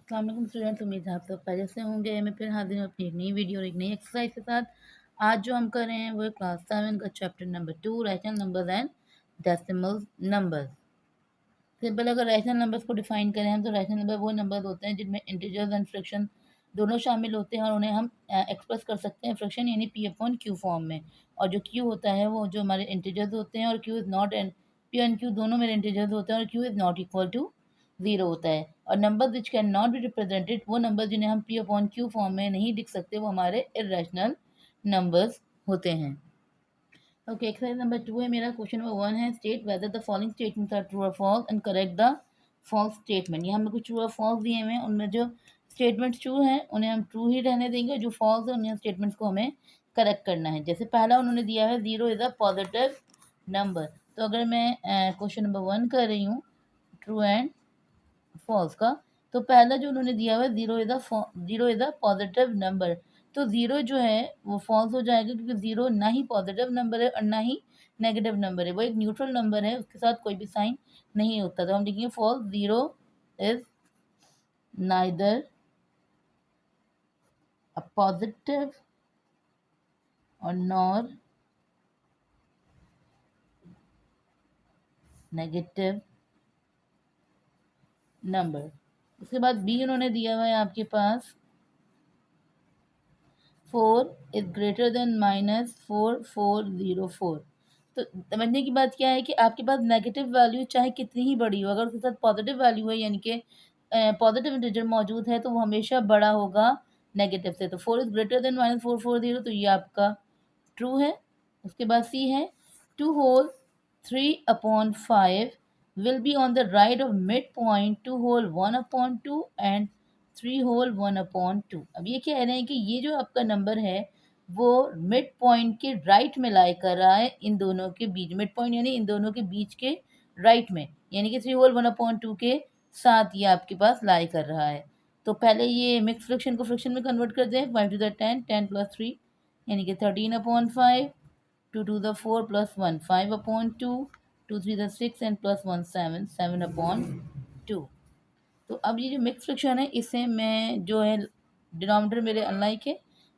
अस्सलाम वालेकुम स्टूडेंट्स, उम्मीद है आप सब खैरियत से होंगे। मैं फिर हाजिर हूँ अपनी एक नई वीडियो और एक नई एक्सरसाइज के साथ। आज जो हम कर रहे हैं वो है क्लास 7 का chapter number 2 rational numbers and decimal numbers. Simple अगर रैशनल नंबर्स को डिफाइन करें हम तो रैशनल नंबर वो नंबर्स होते हैं जिनमें इंटीजर्स एंड फ्रैक्शन दोनों शामिल होते हैं और उन्हें हम एक्सप्रेस कर सकते हैं फ्रैक्शन यानी पी अपॉन क्यू फॉर्म में। और जो क्यू होता है वो जो हमारे इंटीजर्स होते हैं और q is not and p and q दोनों मेरे इंटीजर्स होते हैं और q is not equal to zero होता है। और number which can not be represented वो नंबर जिन्हें हम पी अपॉन क्यू फॉर्म में नहीं लिख सकते वो हमारे इर्रेशनल नंबर्स होते हैं। ओके, एक्सरसाइज नंबर 2 है मेरा। क्वेश्चन नंबर 1 है state whether the following statements are true और false and correct the false statement. यहाँ हमें कुछ ट्रू और फॉल्स दिए हुए हैं, उनमें जो स्टेटमेंट्स ट्रू हैं उन्हें हम ट्रू ही रहने देंगे, जो फॉल्स है उन्हें स्टेटमेंट्स को हमें करेक्ट करना है। जैसे पहला उन्होंने दिया है 0 इज़ अ पॉजिटिव नंबर, तो अगर मैं क्वेश्चन नंबर 1 कर रही हूँ ट्रू एंड फॉल्स का, तो पहला जो उन्होंने दिया हुआ है zero is a positive number, तो ज़ीरो जो है वो फॉल्स हो जाएगा क्योंकि ज़ीरो ना ही पॉजिटिव नंबर है और ना ही नेगेटिव नंबर है, वो एक न्यूट्रल नंबर है, उसके साथ कोई भी साइन नहीं होता। तो हम लिखेंगे false, zero is neither a positive और नॉर नेगेटिव नंबर। उसके बाद बी उन्होंने दिया हुआ है आपके पास 4 इज ग्रेटर देन -4404। तो समझने की बात क्या है कि आपके पास नेगेटिव वैल्यू चाहे कितनी ही बड़ी हो, अगर उसके साथ पॉजिटिव वैल्यू है यानी कि पॉजिटिव इंटीजर मौजूद है तो वो हमेशा बड़ा होगा नेगेटिव से। तो 4 इज ग्रेटर देन -440, तो ये आपका ट्रू है। उसके बाद सी है 2 whole 3/5 will be on the right of midpoint 2 whole 1/2 and 3 whole 1/2। अब ये कह रहे हैं कि ये जो आपका नंबर है वो मिड पॉइंट के राइट में लाई कर रहा है, इन दोनों के बीच। मिड पॉइंट यानी इन दोनों के बीच के राइट में, यानी कि 3 होल 1/2 के साथ ये आपके पास लाई कर रहा है। तो पहले ये मिक्स फ्रैक्शन को फ्रैक्शन में कन्वर्ट कर दें। 5 to the 10, 10 plus 3 यानी कि 13/5, 2 to the 4 plus 1 5/2, 2 3 the 6 and plus 1 7 7/2। तो अब ये जो मिक्स फ्रैक्शन है इसे मैं जो है डिनोमिनेटर मेरे अनलाइक है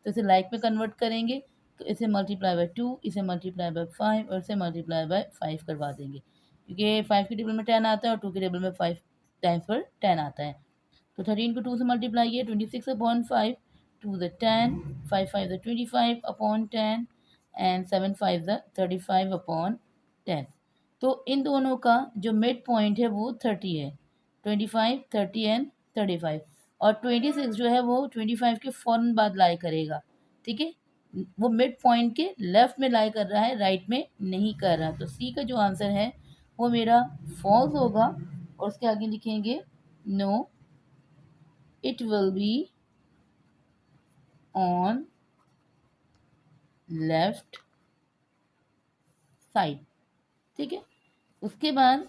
तो इसे लाइक में कन्वर्ट करेंगे, तो इसे मल्टीप्लाई बाय 2, इसे मल्टीप्लाई बाय 5 और इसे मल्टीप्लाई बाय 5 करवा देंगे, क्योंकि 5 की टेबल में 10 आता है और 2 की टेबल में 5 टाइम्स पर 10 आता है। तो 13 को 2 से मल्टीप्लाई किया 26/5, 2 द 10, 5 5 द 25/10 एंड 7 5 द 35/10। तो इन दोनों का जो मिड पॉइंट है वो 30 है, 25 30 एंड 35। और 26 जो है वो 25 के फ़ौरन बाद लाई करेगा, ठीक है। वो मिड पॉइंट के लेफ्ट में लाई कर रहा है, राइट में नहीं कर रहा। तो सी का जो आंसर है वो मेरा फॉल्स होगा। और उसके आगे लिखेंगे no it will be on left side, ठीक है। उसके बाद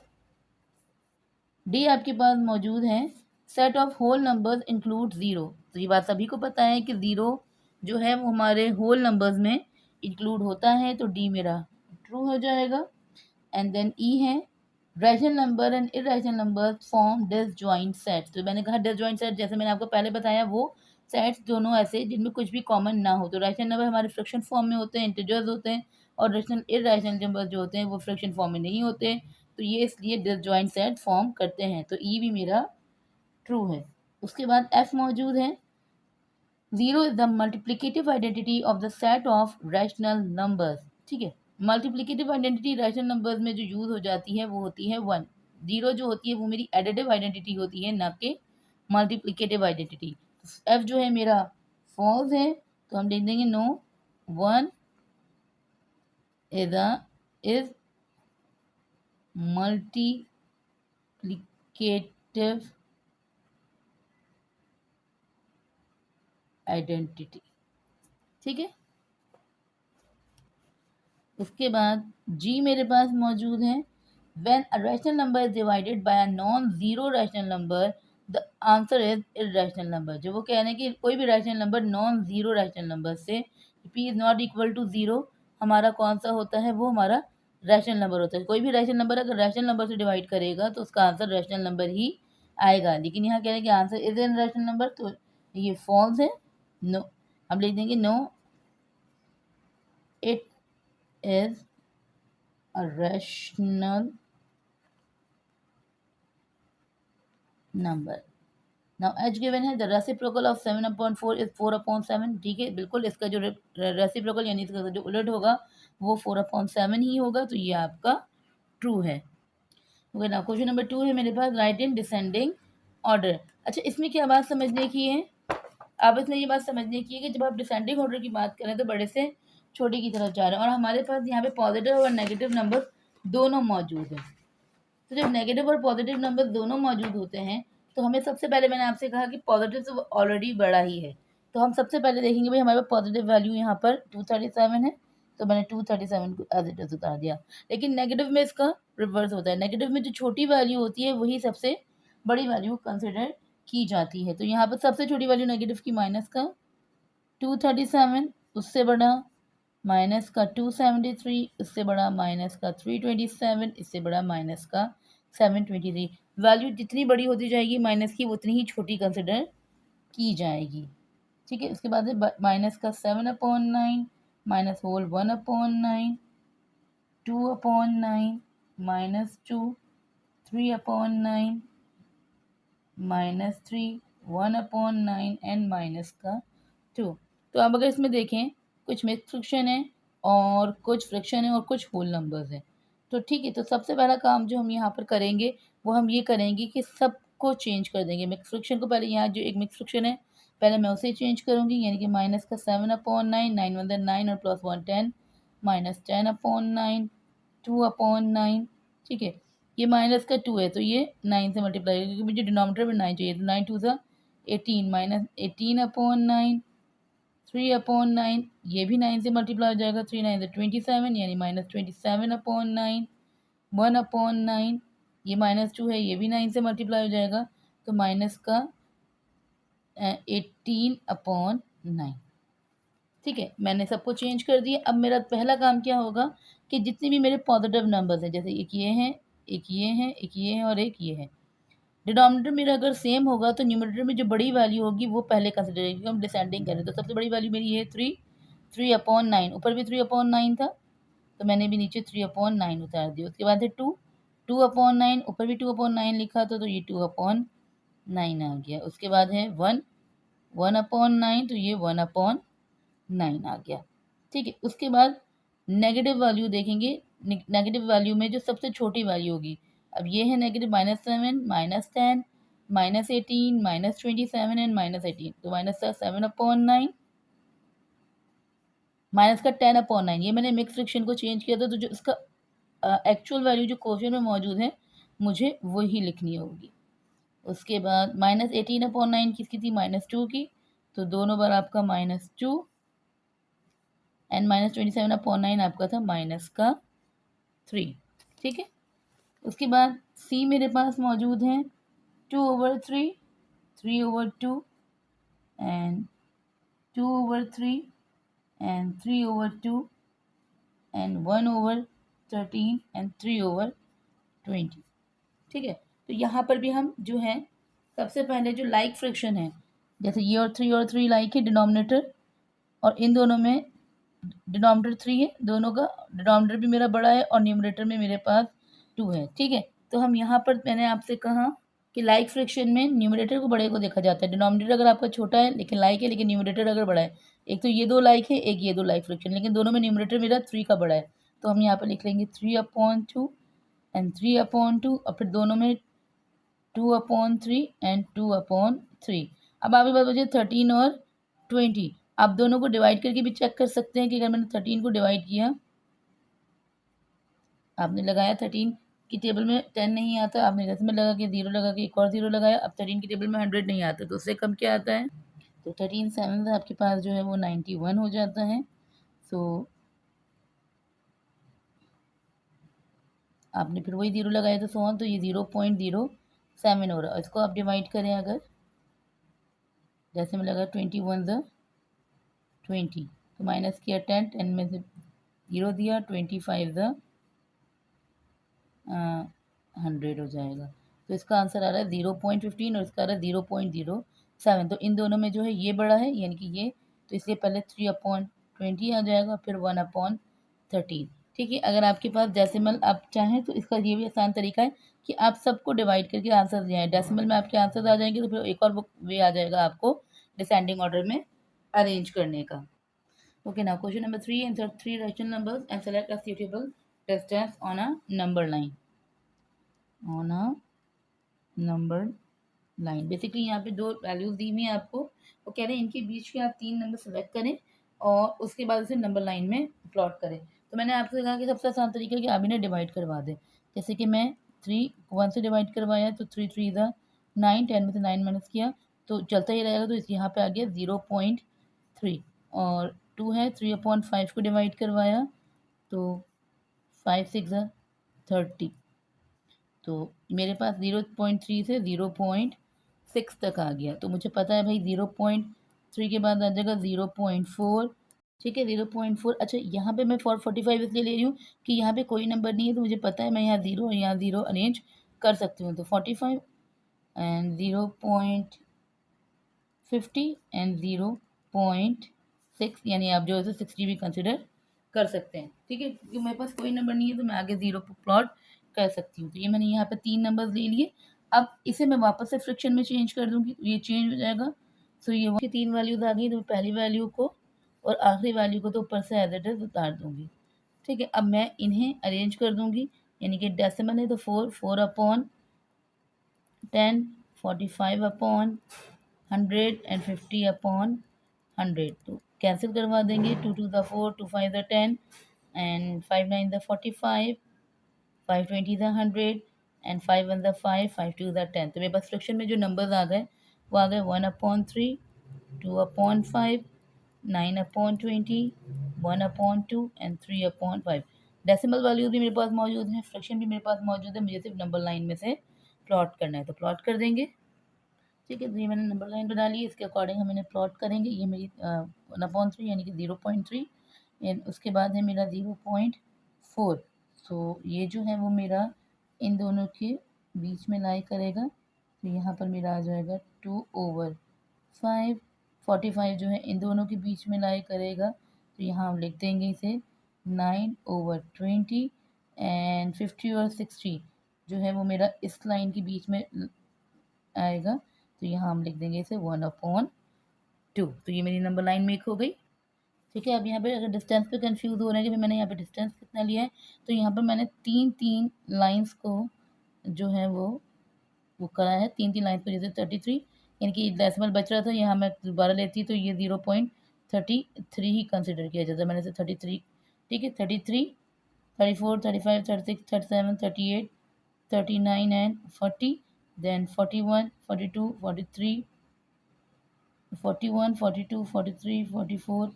डी आपके पास मौजूद है set of whole numbers include zero. तो ये बात सभी को पता है कि ज़ीरो जो है वो हमारे होल नंबर्स में इंक्लूड होता है, तो डी मेरा ट्रू हो जाएगा। एंड देन ई है rational number and irrational number form disjoint sets. तो मैंने कहा डिसजॉइंट सेट, जैसे मैंने आपको पहले बताया, वो सेट्स दोनों ऐसे जिनमें कुछ भी कॉमन ना हो। तो रैशनल नंबर हमारे फ्रैक्शन फॉर्म में होते हैं, इंटीजर्स होते हैं, और रैशनल इरेशनल नंबर जो होते हैं वो फ्रैक्शन फॉर्म में नहीं होते, तो ये इसलिए डिसजॉइंट सेट फॉर्म करते हैं। तो ई भी मेरा ट्रू है। उसके बाद एफ मौजूद है 0 is the multiplicative identity of the set of rational numbers, ठीक है। मल्टीप्लिकेटिव आइडेंटिटी रैशनल नंबर्स में जो यूज़ हो जाती है वो होती है 1। 0 जो होती है वो मेरी एडिटिव आइडेंटिटी होती है, ना कि मल्टीप्लिकेटिव आइडेंटिटी। एफ जो है मेरा फॉल्स है, तो हम लिख देंगे नो 1 इज मल्टीप्लिकेटिव आइडेंटिटी, ठीक है। उसके बाद जी मेरे पास मौजूद है when a rational number is divided by a non zero rational number the answer is irrational number. जो वो कह रहे हैं कि कोई भी rational number non zero rational number से P is not equal to zero हमारा कौन सा होता है, वो हमारा रैशनल नंबर होता है। कोई भी रैशनल नंबर अगर रैशनल नंबर से डिवाइड करेगा तो उसका आंसर रैशनल नंबर ही आएगा, लेकिन यहाँ कह रहे हैं कि answer is an rational number, तो ये फॉल्स है। नो, हम लिख देंगे no it is a rational number. Now h given है, द रेसिप्रोकल ऑफ 7/4 इज 4/7। ठीक है, बिल्कुल इसका जो रेसिप्रोकल यानी इसका जो उलट होगा वो 4/7 ही होगा, तो ये आपका ट्रू है। ओके, नाउ क्वेश्चन नंबर 2 है मेरे पास, राइट इन डिसेंडिंग ऑर्डर। अच्छा, इसमें क्या बात समझने की है, आप इसमें ये बात समझने की है कि जब आप डिसेंडिंग ऑर्डर की बात करें तो बड़े से छोटे की तरफ जा रहे हैं, और हमारे पास यहाँ पे पॉजिटिव और नेगेटिव नंबर दोनों मौजूद हैं। तो जब नेगेटिव और पॉजिटिव नंबर दोनों मौजूद होते हैं तो हमें सबसे पहले, मैंने आपसे कहा कि पॉजिटिव तो ऑलरेडी बड़ा ही है, तो हम सबसे पहले देखेंगे भाई हमारे पास पॉजिटिव वैल्यू यहाँ पर 237 है, तो मैंने 237 को एज इट इज उतार दिया। लेकिन नेगेटिव में इसका रिवर्स होता है, नेगेटिव में जो छोटी वैल्यू होती है वही सबसे बड़ी वैल्यू कंसिडर की जाती है। तो यहाँ पर सबसे छोटी वैल्यू नेगेटिव की माइनस का 237, उससे बड़ा माइनस का 273, उससे बड़ा माइनस का 327, इससे बड़ा माइनस का 723। वैल्यू जितनी बड़ी होती जाएगी माइनस की उतनी ही छोटी कंसिडर की जाएगी। ठीक है, उसके बाद है माइनस का 7/9, माइनस होल 1/9, 2/9, -2, 3/9, -3, 1/9 एंड माइनस का 2। तो अब अगर इसमें देखें, कुछ मिक्स फ्रिक्शन है और कुछ फ्रिक्शन है और कुछ होल नंबर्स हैं। तो ठीक है, तो सबसे पहला काम जो हम यहाँ पर करेंगे वो हम ये करेंगे कि सबको चेंज कर देंगे। मिक्स फ्रिक्शन को पहले, यहाँ जो एक मिक्स फ्रिक्शन है पहले मैं उसे चेंज करूँगी, यानी कि माइनस का 7/9, 9 1 9 और +1 10, -10/9, 2/9। ठीक है, ये माइनस का 2 है तो ये 9 से मल्टीप्लाई है, क्योंकि मुझे डिनोमिनेटर में 9 चाहिए, तो 9 2 सा 18, -18/9, 3/9, ये भी 9 से मल्टीप्लाई हो जाएगा, 3 9 से 27, यानी -27/9, 1/9, ये -2 है, ये भी 9 से मल्टीप्लाई हो जाएगा, तो माइनस का 18/9। ठीक है, मैंने सबको चेंज कर दिया। अब मेरा पहला काम क्या होगा कि जितने भी मेरे पॉजिटिव नंबर्स हैं, जैसे एक ये हैं, एक ये हैं, एक ये हैं और एक ये है, डिनोमिनेटर मेरा अगर सेम होगा तो न्यूमरेटर में जो बड़ी वैल्यू होगी वो पहले कंसिडर करेंगे, क्योंकि हम डिसेंडिंग करें। तो सबसे बड़ी वैल्यू मेरी ये 3/9, ऊपर भी 3/9 था तो मैंने भी नीचे 3/9 उतार दिया। उसके बाद है 2/9, ऊपर भी 2/9 लिखा था तो ये 2/9 आ गया। उसके बाद है 1/9, तो ये 1/9 आ गया। ठीक है, उसके बाद नेगेटिव वैल्यू देखेंगे। नेगेटिव वैल्यू में जो सबसे छोटी वैल्यू होगी, अब ये है नेगेटिव -7, -10, -18, -27 एंड -18, तो माइनस का 7/9, माइनस का 10/9। ये मैंने मिक्स फ्रिक्शन को चेंज किया था, तो जो इसका एक्चुअल वैल्यू जो क्वेश्चन में मौजूद है मुझे वही लिखनी होगी। उसके बाद -18/9 किसकी थी, -2 की, तो दोनों बार आपका -2 एंड -27/9 आपका था माइनस का 3। ठीक है, उसके बाद सी मेरे पास मौजूद है 2/3, 3/2 एंड 2/3 एंड 3/2 एंड 1/13 एंड 3/20। ठीक है, तो यहाँ पर भी हम जो है सबसे पहले जो लाइक फ्रिक्शन है, जैसे ये और 3 लाइक है डिनोमिनेटर, और इन दोनों में डिनोमिनेटर 3 है, दोनों का डिनोमिनेटर भी मेरा बड़ा है और न्यूमरेटर में मेरे पास 2 है। ठीक है, तो हम यहाँ पर, मैंने आपसे कहा कि लाइक फ्रिक्शन में न्यूमरेटर को बड़े को देखा जाता है, डिनोमिनेटर अगर आपका छोटा है लेकिन लाइक है, लेकिन न्यूमरेटर अगर बड़ा है, एक तो ये 2 लाइक है, एक ये 2 लाइक फ्रिक्शन, लेकिन दोनों में न्यूमरेटर मेरा 3 का बड़ा है, तो हम यहाँ पर लिख लेंगे 3/2 एंड 3/2, और फिर दोनों में 2/3 एंड 2/3। अब आपके पास बचे 13 और 20। आप दोनों को डिवाइड करके भी चेक कर सकते हैं कि अगर मैंने 13 को डिवाइड किया, आपने लगाया 13 की टेबल में 10 नहीं आता, आपने इसमें लगा के 0 लगा के एक और 0 लगाया, अब 13 की टेबल में 100 नहीं आता, तो उससे कम क्या आता है, तो 13 7 आपके पास जो है वो 91 हो जाता है। सो आपने फिर वही 0 लगाया तो सो तो ये 0.07 हो रहा है। इसको आप डिवाइड करें अगर, जैसे में लगा 21 20, तो माइनस किया 10, 10 में से 0 दिया, 25 100 हो जाएगा। तो इसका आंसर आ रहा है 0.15 और इसका आ रहा है 0.07। तो इन दोनों में जो है ये बड़ा है यानी कि ये, तो इसलिए पहले 3/20 आ जाएगा, फिर 1/13। ठीक है, अगर आपके पास डेसिमल आप चाहें तो इसका ये भी आसान तरीका है कि आप सबको डिवाइड करके आंसर दिए हैं। डेसिमल में आपके आंसर आ जाएंगे तो फिर एक और वे आ जाएगा आपको डिसेंडिंग ऑर्डर में अरेंज करने का। Okay, now question number 3. Insert 3 rational numbers and select a suitable distance on a number line. On a number line. Basically यहाँ पे दो वैल्यूज दी हुई हैं आपको, वो कह रहे हैं इनके बीच के आप 3 नंबर सेलेक्ट करें और उसके बाद उसे नंबर लाइन में प्लॉट करें। तो मैंने आपसे कहा कि सबसे आसान तरीका है कि आप इन्हें डिवाइड करवा दें। जैसे कि मैं 1 से डिवाइड करवाया तो 3 3 ज़ा 9, 10 में से 9 माइनस किया तो चलता ही रहेगा, तो इस यहाँ पे आ गया 0.3। और 2 है, 3/5 को डिवाइड करवाया तो 5 6 ज़ा 30। तो मेरे पास 0.3 से 0.6 तक आ गया। तो मुझे पता है भाई 0.3 के बाद आ जाएगा 0.4। ठीक है, 0.4। अच्छा, यहाँ पे मैं 445 इसलिए ले रही हूँ कि यहाँ पे कोई नंबर नहीं है, तो मुझे पता है मैं यहाँ 0 और यहाँ 0 अरेंज कर सकती हूँ। तो 45 एंड 0.50 एंड 0.6, यानी आप जो है 60 भी कंसिडर कर सकते हैं। ठीक है, क्योंकि मेरे पास कोई नंबर नहीं है तो मैं आगे 0 पर प्लॉट कर सकती हूँ। तो ये मैंने यहाँ पे 3 नंबर्स ले लिए। अब इसे मैं वापस से फ्रैक्शन में चेंज कर दूँगी, ये चेंज हो जाएगा। सो ये 3 वैल्यूज आ गई, तो पहली वैल्यू को और आखिरी वैल्यू को तो ऊपर से एज इट इज उतार दूँगी। ठीक है, अब मैं इन्हें अरेंज कर दूँगी, यानी कि डेसिमल है तो 4/10, 45/100 एंड 50/100। तो कैंसिल करवा देंगे, 2 2 ज़ा 4, 2 5 ज़ा 10 एंड 5 9 ज़ा 45, 5 20 ज़ा 100 एंड 5 1 ज़ा 5, 5 2 ज़ा 10। तो मेरे पास फ्रैक्शन में जो नंबर्स आ गए वो आ गए 1/3, 2/5, 9/20, 1/2 एंड 3/5। डेसिमल वैल्यूज भी मेरे पास मौजूद हैं, फ्रैक्शन भी मेरे पास मौजूद है, मुझे सिर्फ नंबर लाइन में से प्लॉट करना है, तो प्लॉट कर देंगे। ठीक है, तो ये मैंने नंबर लाइन बना ली, इसके अकॉर्डिंग हम इन्हें प्लॉट करेंगे। ये मेरी 1/3 यानी कि 0.3, एंड उसके बाद है मेरा 0.4। तो ये जो है वो मेरा इन दोनों के बीच में लाई करेगा। तो यहाँ पर मेरा आ जाएगा 2/5। 45 जो है इन दोनों के बीच में लाई करेगा, तो यहाँ हम लिख देंगे इसे 9/20। एंड 50 और 60 जो है वो मेरा इस लाइन के बीच में आएगा, तो यहाँ हम लिख देंगे इसे 1/2। तो ये मेरी नंबर लाइन मेक हो गई। ठीक है, अब यहाँ पे अगर डिस्टेंस पे कंफ्यूज हो रहे हैं कि भाई मैंने यहाँ पे डिस्टेंस कितना लिया है, तो यहाँ पर मैंने 3 लाइंस को जो है वो करा है, 3 लाइंस को, जैसे 33 यानी कि डेसिमल बच रहा था, यहाँ मैं दोबारा लेती तो ये 0.33 ही कंसिडर किया जाता, मैंने इसे 33। ठीक है, 33, 34, 35, 36, 37, 38, 39 एंड 40, then 41, 42, 43, 41, 42, 43, 44,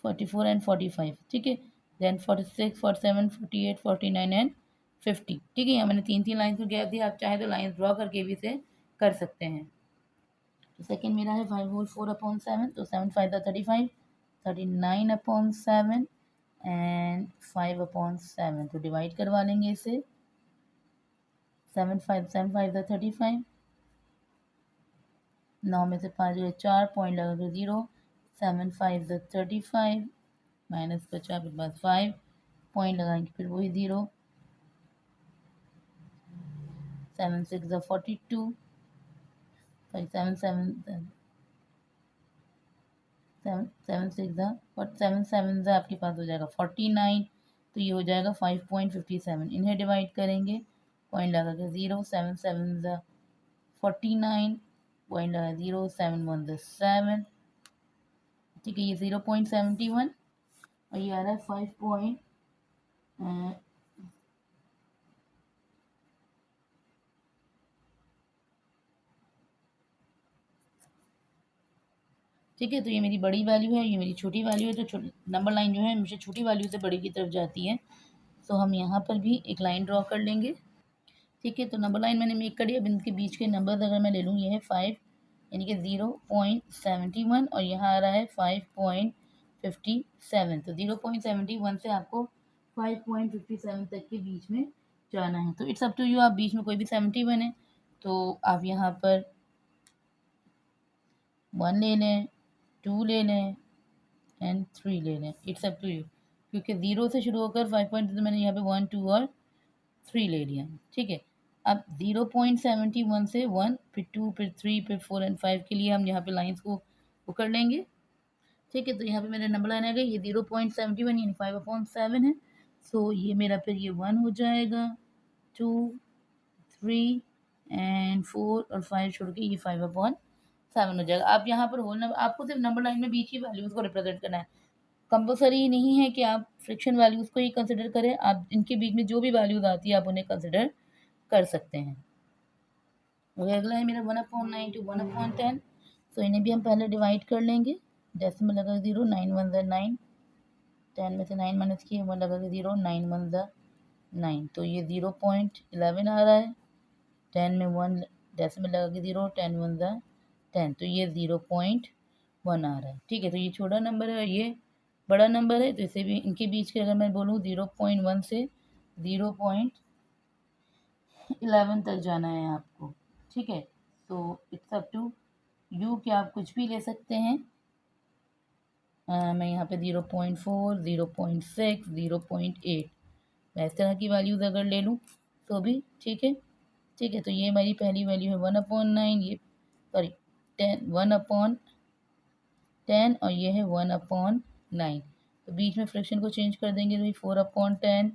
44 एंड 45। ठीक है, देन 46, 47, 48, 49 एंड 50। ठीक है, यहाँ मैंने 3 लाइन्स को गैप दिया, आप चाहे तो लाइन्स ड्रॉ करके भी इसे कर सकते हैं। तो सेकंड मेरा है 5 होल 4/7, तो 7 5 दा 35, 39/7 एंड 5/7। तो डिवाइड करवा लेंगे इसे, 7 5 दा 35, 9 में से 5 गए 4, पॉइंट लगा के 0, 7 5 दा 35 माइनस बचा फिर बाद 5, पॉइंट लगाएंगे फिर वही 0, 7 6 दा 42, 7 7 7 6 दा 7 7 दा आपके पास हो जाएगा 49। तो ये हो जाएगा 5.57। इन्हें डिवाइड करेंगे, पॉइंट लगा के 0, 7 7 दा 49, पॉइंट लगा 0, 7 1 दा 7। ठीक है, ये 0.71 और ये आ रहा है 5. ठीक है, तो ये मेरी बड़ी वैल्यू है, ये मेरी छोटी वैल्यू है। तो नंबर लाइन जो है हमेशा छोटी वैल्यू से बड़ी की तरफ जाती है, तो हम यहाँ पर भी एक लाइन ड्रॉ कर लेंगे। ठीक है, तो नंबर लाइन मैंने मेक कर दिया। अब इनके बीच के नंबर्स अगर मैं ले लूँ, ये है 5 यानी कि 0.71 और यहाँ आ रहा है 5.57। तो 0.71 से आपको 5.57 तक के बीच में जाना है। तो इट्स अप टू यू, आप बीच में कोई भी 71 है तो आप यहाँ पर 1 ले लें, 2 ले लें एंड 3 ले लें। इट्स अप टू यू, क्योंकि 0 से शुरू होकर 5 पॉइंट तो मैंने यहाँ पे 1, 2 और 3 ले लिया। ठीक है, अब 0.71 से 1, फिर 2, फिर 3, फिर 4 एंड 5 के लिए हम यहाँ पे लाइंस को वो कर लेंगे। ठीक है, तो यहाँ पे मेरा नंबर लाइन आ गई, ये 0.71 यानी 5/7 है। सो ये मेरा फिर ये 1 हो जाएगा, 2, 3 एंड 4 और 5 छोड़ के ये 5/7 हो जाएगा। आप यहाँ पर होल नंबर, आपको सिर्फ नंबर लाइन में बीच की वैल्यूज़ को रिप्रेजेंट करना है। कंपल्सरी नहीं है कि आप फ्रिक्शन वैल्यूज़ को ही कंसिडर करें, आप इनके बीच में जो भी वैल्यूज़ आती है आप उन्हें कंसिडर कर सकते हैं। अगला है मेरा 1/9 to 1/10। तो इन्हें भी हम पहले डिवाइड कर लेंगे। डेसिमल लगा 0, 9 1 ज़ा 9, 10 में से 9 माइनस किए 1 लगा 0, 9 1 ज़ा 9, तो ये 0.11 आ रहा है। 10 में 1 डेसिमल लगा के 0, 10 1 ज़ा 10, तो ये 0.1 आ रहा है। ठीक है, तो ये छोटा नंबर है, ये बड़ा नंबर है, तो इसे भी इनके बीच के अगर मैं बोलूँ 0.1 से 0.11 तक जाना है आपको। ठीक है, तो इट्स अप टू यू कि आप कुछ भी ले सकते हैं। मैं यहाँ पे 0.4, 0.6, 0.8 मैं इस तरह की वैल्यूज़ अगर ले लूँ तो भी ठीक है। ठीक है, तो ये हमारी पहली वैल्यू है 1/9, ये सॉरी 1/10 और ये है 1/9। तो बीच में फ्रैक्शन को चेंज कर देंगे तो ये 4/10,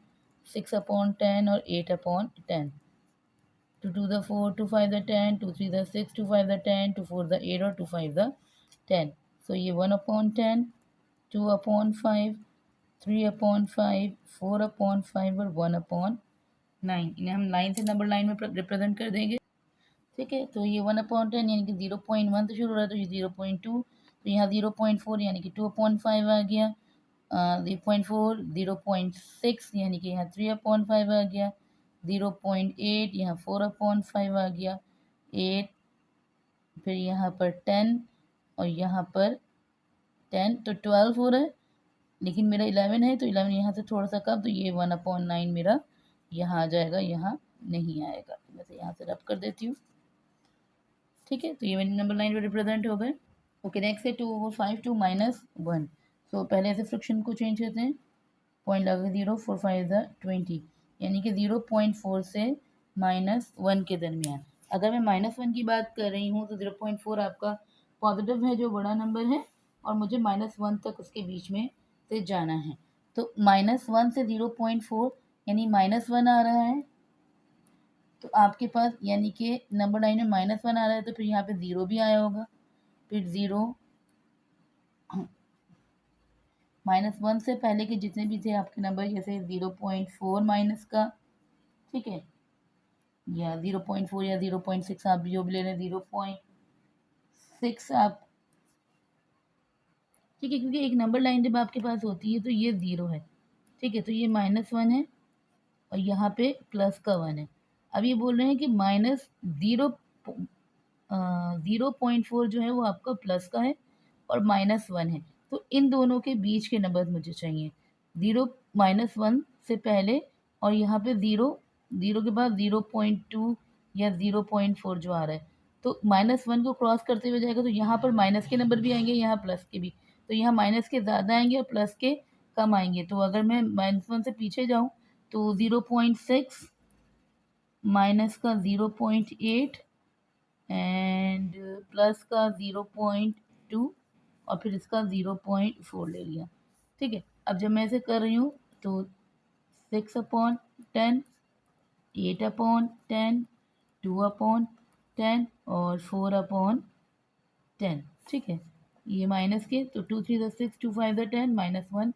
6/10 और 8/10। 2 2 the 4, 2 5 the 10, 2 3 the 6, 2 5 the 10, 2 4 the 8 और 2 5 the 10। So ये 1/10, 2/5, 3/5, 4/5 और 1/9, इन्हें हम लाइन से नंबर लाइन में रिप्रेजेंट कर देंगे। ठीक है, तो ये 1/10 यानी कि 0.1 से शुरू हो रहा है, तो ये 0.2, तो यहाँ 0.4 यानी कि 2/5 आ गया। 0.4, 0.6 यानी कि यहाँ 3/5 आ गया। 0.8 यहाँ 4/5 आ गया। 8 फिर यहाँ पर 10 और यहाँ पर 10, तो 12 हो रहा है, लेकिन मेरा 11 है तो 11 यहाँ से थोड़ा सा कम, तो ये 1/9 मेरा यहाँ आ जाएगा, यहाँ नहीं आएगा। तो मैं यहाँ से रब कर देती हूँ। ठीक है, तो ये मेरे नंबर लाइन पे रिप्रेजेंट हो गए। ओके, नेक्स्ट है 2/5 to -1। सो पहले ऐसे फ्रिक्शन को चेंज करते हैं। पॉइंट लगा 0, 4 5 ज़ा 20, यानी कि 0.4 से -1 के दरमियान। अगर मैं -1 की बात कर रही हूँ तो 0.4 आपका पॉजिटिव है जो बड़ा नंबर है, और मुझे -1 तक उसके बीच में से जाना है। तो -1 से 0.4 यानी -1 आ रहा है, तो आपके पास यानी कि नंबर लाइन में -1 आ रहा है, तो फिर यहाँ पे 0 भी आया होगा। फिर 0 -1 से पहले के जितने भी थे आपके नंबर, जैसे 0.4 माइनस का, ठीक है, या 0.4 या 0.6 आप जो भी ले रहे हैं, 0.6 आप, ठीक है, क्योंकि एक नंबर लाइन जब आपके पास होती है तो ये 0 है। ठीक है, तो ये -1 है और यहाँ पे +1 है। अब ये बोल रहे हैं कि -0.4 जो है वो आपका प्लस का है और -1 है, तो इन दोनों के बीच के नंबर मुझे चाहिए। 0 -1 से पहले और यहाँ पे 0 0 के बाद 0.2 या 0.4 जो आ रहा है, तो -1 को क्रॉस करते हुए जाएगा, तो यहाँ पर माइनस के नंबर भी आएंगे, यहाँ प्लस के भी, तो यहाँ माइनस के ज़्यादा आएंगे और प्लस के कम आएंगे। तो अगर मैं -1 से पीछे जाऊँ तो 0.6 माइनस का 0.8 एंड प्लस का 0.2 और फिर इसका 0.4 ले लिया। ठीक है, अब जब मैं इसे कर रही हूँ तो 6/10, 8/10, 2/10 और 4/10। ठीक है, ये माइनस के, तो 2 3 ज़ा 6, 2 5 ज़ा 10, -1,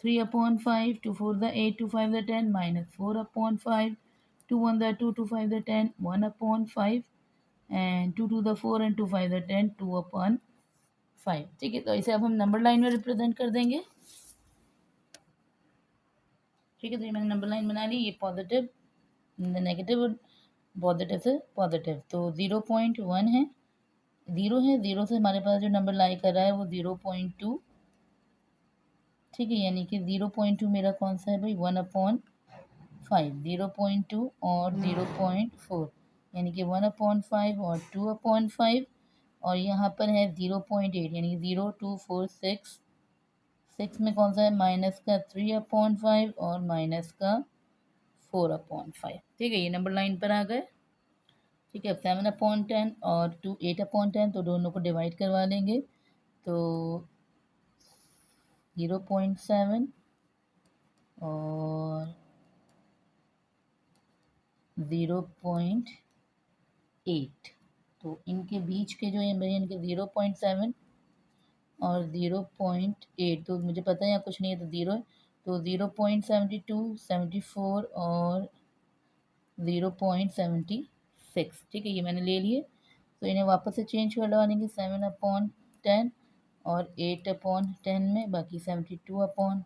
3/5, 2 4 ज़ा 8, 2 5 ज़ा 10, -4/5, 2 1 ज़ा 2, 2 5 ज़ा 10, 1/5 एंड 2 2 ज़ा 4 एंड 2 5 ज़ा 10, 2/5। ठीक है, तो इसे अब हम नंबर लाइन में रिप्रेजेंट कर देंगे। ठीक है, तो ये मैंने नंबर लाइन बना ली, ये पॉजिटिव नेगेटिव और पॉजिटिव से पॉजिटिव, तो 0.1 है, 0 है, 0 से हमारे पास जो नंबर लाई कर रहा है वो 0.2। ठीक है, यानी कि 0.2 मेरा कौन सा है भाई, 1/5 5, 0.2 और 0.4, यानी कि 1/5 और 2/5, और यहाँ पर है 0.8 यानी 0, 2, 4, 6। 6 में कौन सा है, माइनस का 3/5 और माइनस का 4/5। ठीक है, ये नंबर लाइन पर आ गए। ठीक है, 7/10 और 8/10, तो दोनों को डिवाइड करवा लेंगे। तो 0.7 और 0.8, तो इनके बीच के जो है इनके 0.7 और 0.8, तो मुझे पता है यहाँ कुछ नहीं है तो 0 है, तो 0.72, 74 और 0.76। ठीक है, ये मैंने ले लिए। तो इन्हें वापस से चेंज करवा देंगे 7/10 और 8/10 में, बाकी 72/100,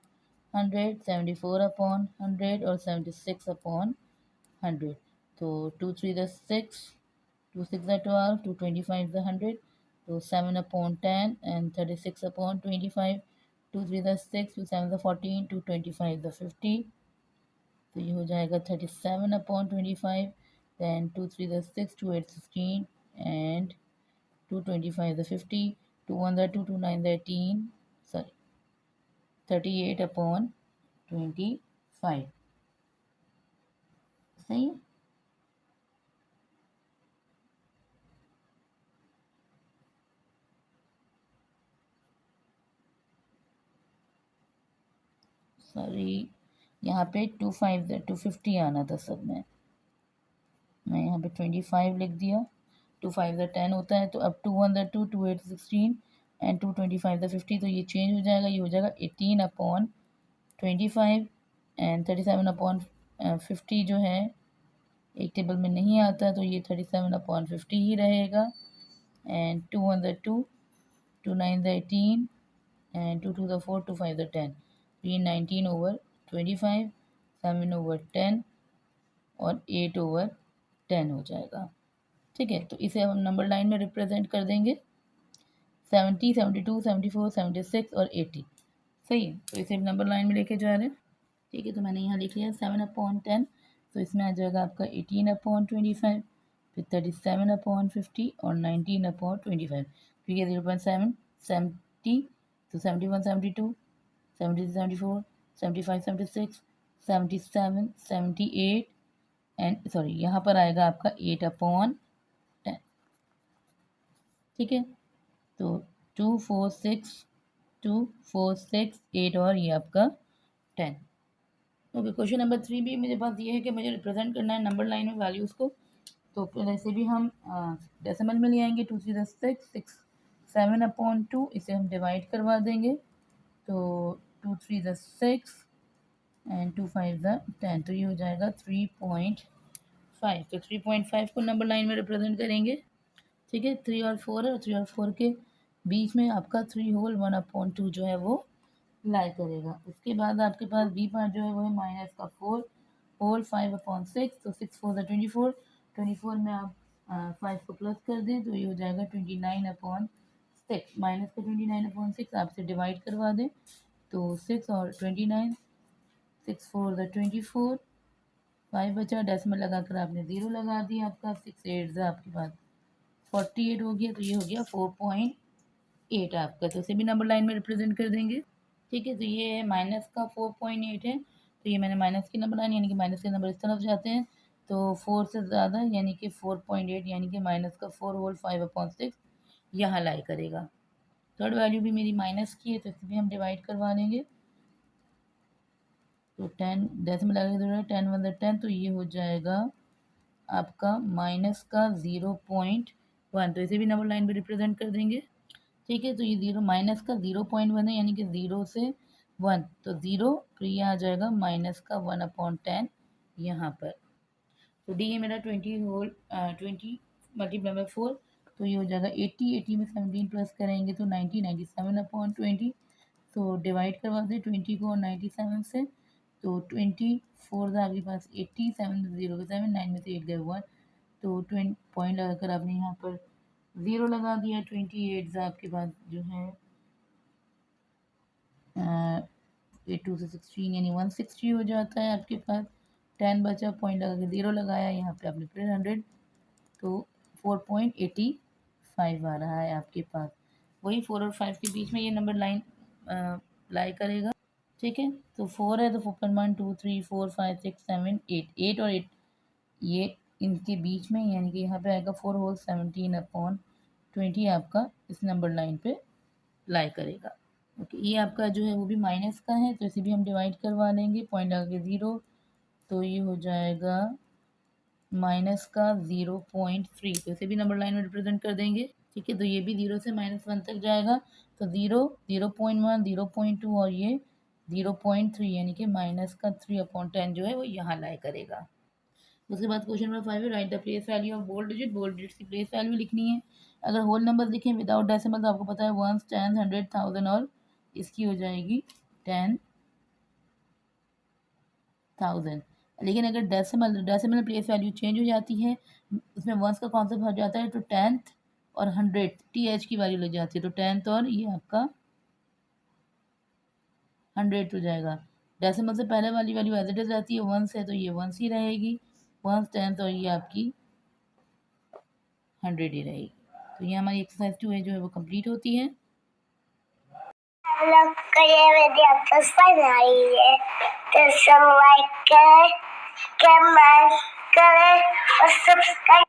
74/100 और 76/100। तो 2 3 द 6, 2 6 द 12, 2 25 द 100, तो 7/10 and 36/25, 2 3 द 6, 2 7 द 14, 2 25 द 50, तो ये हो जाएगा 37/25, then 2 3 the 6, 2 8 16 and 2 25 the 50, 2 1 the 2, 2 9 the 18, sorry, 38/25। सही है। सॉरी, यहाँ पे 250 आना था सब में, मैं यहाँ पे 25 लिख दिया। 2 5 द 10 होता है, तो अब 2 1 द 2, 2 8 16 एंड 2 25 द 50, तो ये चेंज हो जाएगा, ये हो जाएगा 18/25 एंड 37/50 जो है एक टेबल में नहीं आता, तो ये 37/50 ही रहेगा। And 2 1 the 2, 2 9 the 18 and 2 2 the 4, 2 5 the 10, तो ये 19/25, 7/10 और 8/10 हो जाएगा। ठीक है, तो इसे हम नंबर लाइन में रिप्रेजेंट कर देंगे 70, 72, 74, 76 और 80। सही है, तो इसे नंबर लाइन में लेके जा रहे हैं। ठीक है, तो मैंने यहाँ लिख लिया 7/10, तो इसमें आ जाएगा आपका 18/25, फिर 37/50 और 19/25। फिर ये 0.7, 70, तो 71 72, 73 74, 75 76, 77 78 एंड सॉरी यहाँ पर आएगा आपका 8/10। ठीक है, तो 2 4 6, 2 4 6 8 और ये आपका 10। ओके, क्वेश्चन नंबर 3 भी मेरे पास ये है कि मुझे रिप्रेजेंट करना है नंबर लाइन में वैल्यूज़ को। तो पहले से भी हम डेसिमल में ले आएंगे, 2 3 द 6, 6 7/2, इसे हम डिवाइड करवा देंगे। तो 2 3 द 6 एंड 2 5 द 10, तो ये हो जाएगा 3.5। तो 3.5 को नंबर लाइन में रिप्रेजेंट करेंगे। ठीक है, 3 और 4 है, और 3 और 4 के बीच में आपका 3 होल 1/2 जो है वो लाई करेगा। उसके बाद आपके पास बी पार्ट जो है वो है माइनस का 4 होल 5/6, तो 6 4 24, 24 में आप 5 को प्लस कर दें, तो ये हो जाएगा 29/6, माइनस का 29/6 आपसे डिवाइड करवा दें, तो 6 और 29, 6 4 24, 5 बचा, डेसिमल लगा कर आपने 0 लगा दिया, आपका 6 8 आपके पास 48 हो गया, तो ये हो गया 4.8 आपका, तो इसे भी नंबर लाइन में रिप्रेजेंट कर देंगे। ठीक है, तो ये है माइनस का 4.8 है, तो ये मैंने माइनस की नंबर लाइन, यानी कि माइनस के नंबर इस तरफ जाते हैं, तो 4 से ज़्यादा यानी कि 4.8, यानी कि माइनस का 4 होल 5/6 यहाँ लाई करेगा। थर्ड वैल्यू भी मेरी माइनस की है, तो इसे भी हम डिवाइड करवा लेंगे। तो 10 डेसिमल लगा 10 1 10, तो ये हो जाएगा आपका माइनस का 0.1, तो इसे भी नंबर लाइन पे रिप्रेजेंट कर देंगे। ठीक है, तो ये 0 माइनस का 0.1 है, यानी कि 0 से 1, तो 0, तो ये आ जाएगा माइनस का 1/10 यहाँ पर। तो डी है मेरा 20 होल 20 मल्टीप्लाई बाई 4, तो ये हो जाएगा 80, 80 में 17 प्लस करेंगे तो 90, 97/20, तो डिवाइड करवा दें 20 को 97 से, तो 24 था आपके पास 80, 7 0 के 7, 9 में से 8 गए 1, तो 20 पॉइंट लगाकर आपने यहाँ पर 0 लगा दिया। 28 आपके पास जो है 8 2 से 16 यानी 160 हो जाता है आपके पास। 10 बचा, पॉइंट लगा के 0 लगाया, यहाँ पे आपने फिर 100, तो 4.85 आ रहा है आपके पास। वही 4 और 5 के बीच में ये नंबर लाइन लाई करेगा, ठीक है। तो 4 है तो 4.1 2 3 4 5 6 7 8, 8 और 8 ये इनके बीच में, यानी कि यहाँ पे आएगा 4 होल 17/20 आपका इस नंबर लाइन पे लाई करेगा। ओके, ये आपका जो है वो भी माइनस का है, तो इसे भी हम डिवाइड करवा लेंगे, पॉइंट लगा के 0, तो ये हो जाएगा माइनस का 0.3, तो इसे भी नंबर लाइन में रिप्रेजेंट कर देंगे, ठीक है। तो ये भी 0 से -1 तक जाएगा, तो 0 0.1 0.2 और ये 0.3, यानी कि माइनस का 3/10 जो है वो यहाँ लाई करेगा। उसके बाद क्वेश्चन नंबर 5 है, write the place value of bold digit. Bold digit की प्लेस वैल्यू लिखनी है। अगर होल नंबर लिखें विदाउट डेसिमल तो आपको पता है 1, 10, 100, 1000 और इसकी हो जाएगी 10,000। लेकिन अगर डेसिमल प्लेस वैल्यू चेंज हो जाती है, उसमें वंस का कॉन्सेप्ट हो जाता है, तो 10th और 100 TH की वैल्यू लग जाती है, तो 10th और ये आपका 100 हो जाएगा। डेसिमल से पहले वाली वैल्यू एज इट इज रहती है, 1 है तो ये 1 ही रहेगी, 1, 10th और ये आपकी 100 ही रहेगी। तो ये हमारी एक्सरसाइज 2 है जो है वो कंप्लीट होती है। लोग करिए विद्यार्थी पढ़ाई है तो सब लाइक करें, कमेंट करें और सब्सक्राइब